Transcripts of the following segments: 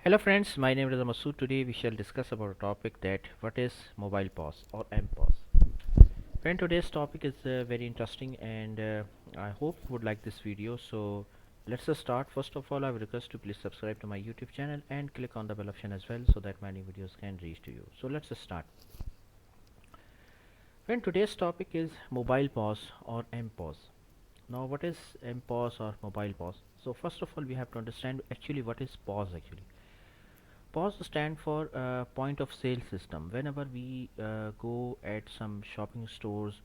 Hello friends, my name is Masood. Today we shall discuss about a topic that what is mobile pause or mPOS. Friend, today's topic is very interesting and I hope you would like this video. So let's just start. First of all, I would request to please subscribe to my YouTube channel and click on the bell option as well so that my new videos can reach to you. So let's just start. Friend, today's topic is mobile pause or mPOS. Now what is mPOS or mobile pause? So first of all, we have to understand actually what is pause actually. POS stand for point of sale system. Whenever we go at some shopping stores,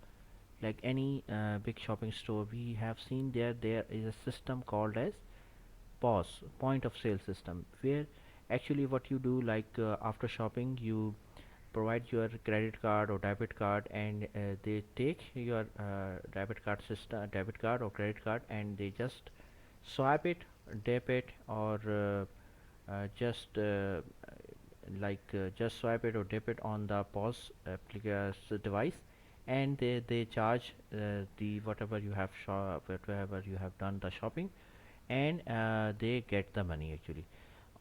like any big shopping store, we have seen there is a system called as POS, point of sale system, where actually what you do, like after shopping, you provide your credit card or debit card, and they take your debit card or credit card, and they just swipe it, dip it, or just just swipe it or dip it on the POS device, and they charge the whatever you have whatever you have done the shopping, and they get the money actually.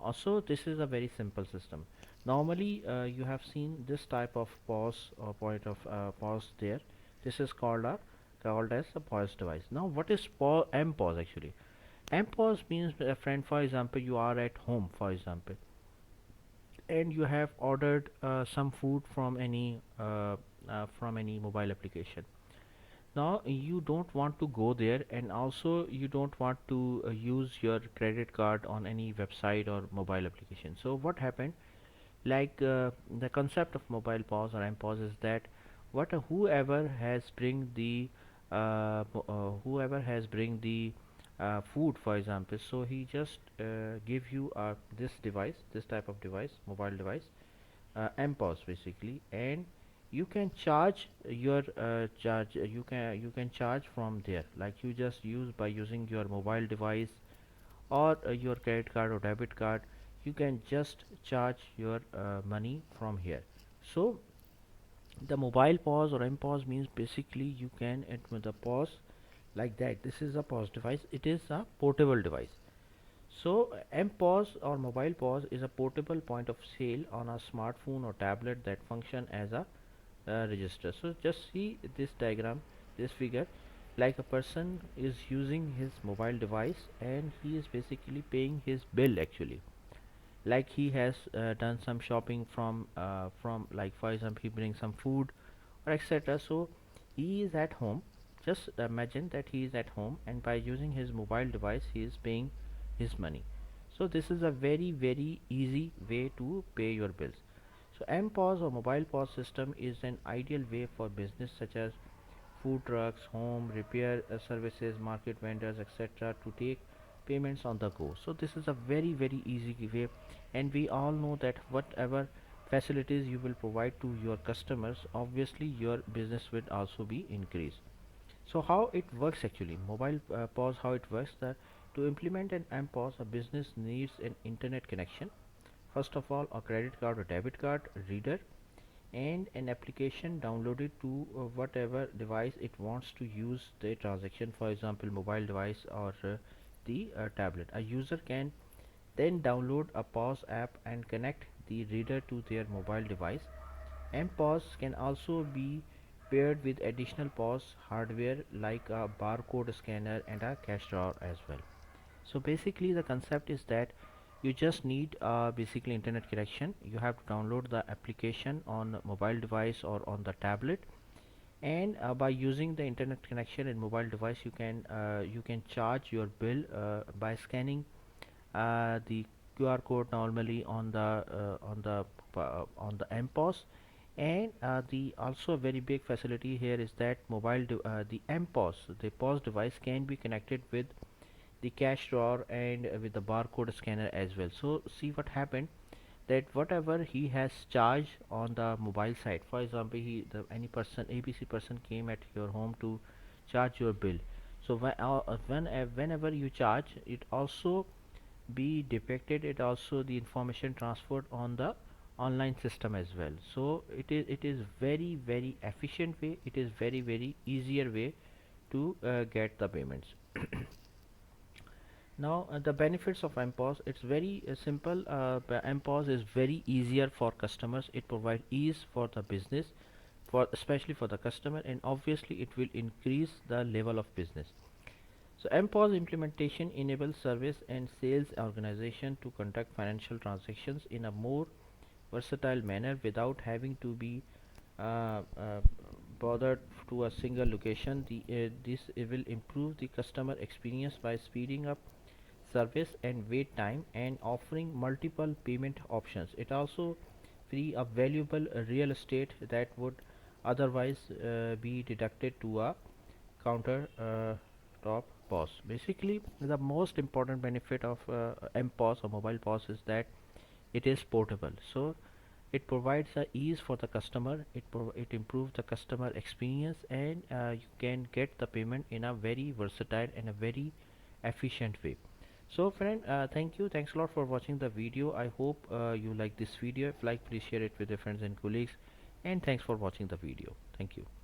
Also, this is a very simple system. Normally you have seen this type of POS or point of POS there. This is called as a POS device. Now what is mPOS actually? mPOS means, friend, for example, you are at home, for example, and you have ordered some food from any mobile application. Now you don't want to go there, and also you don't want to use your credit card on any website or mobile application. So what happened, like the concept of mobile pause or mPause is that whoever has bring the food, for example, so he just give you this type of device, mobile device, mPOS basically, and you can charge you can charge from there, like you just use by using your mobile device or your credit card or debit card. You can just charge your money from here. So the mobile pause or mPOS means basically you can with the pause like that. This is a pause device, it is a portable device. So mPOS or mobile pause is a portable point of sale on a smartphone or tablet that function as a register. So just see this diagram, this figure, like a person is using his mobile device and he is basically paying his bill actually, like he has done some shopping from, like for example, he brings some food or etc. So he is at home. Just imagine that he is at home, and by using his mobile device he is paying his money. So this is a very easy way to pay your bills. So mPOS or mobile POS system is an ideal way for business such as food trucks, home repair services, market vendors, etc. to take payments on the go. So this is a very easy way, and we all know that whatever facilities you will provide to your customers, obviously your business will also be increased. So how it works actually, mobile POS, how it works, that to implement an mPOS, a business needs an internet connection. First of all, a credit card or debit card reader, and an application downloaded to whatever device it wants to use the transaction, for example mobile device or the tablet. A user can then download a POS app and connect the reader to their mobile device. mPOS can also be paired with additional POS hardware like a barcode scanner and a cash drawer as well. So basically the concept is that you just need basically internet connection. You have to download the application on mobile device or on the tablet, and by using the internet connection and mobile device you can charge your bill by scanning the QR code normally on the mPOS. And the also a very big facility here is that the mPOS, the POS device, can be connected with the cash drawer and with the barcode scanner as well. So see what happened, that whatever he has charged on the mobile side, for example, any person, ABC person, came at your home to charge your bill. So whenever you charge, it also be depicted, it also the information transferred on the online system as well. So it is very efficient way, it is very easier way to get the payments. Now the benefits of mPOS, it's very simple. mPOS is very easier for customers. It provides ease for the business, for especially for the customer, and obviously it will increase the level of business. So mPOS implementation enables service and sales organization to conduct financial transactions in a more versatile manner without having to be uh, uh, bothered to a single location. This it will improve the customer experience by speeding up service and wait time and offering multiple payment options. It also free a valuable real estate that would otherwise be deducted to a counter top POS. Basically, the most important benefit of mPOS or mobile POS is that it is portable. So it provides a ease for the customer. It improves the customer experience, and you can get the payment in a very versatile and a very efficient way. So friend, thank you, thanks a lot for watching the video. I hope you like this video. If like, please share it with your friends and colleagues, and thanks for watching the video. Thank you.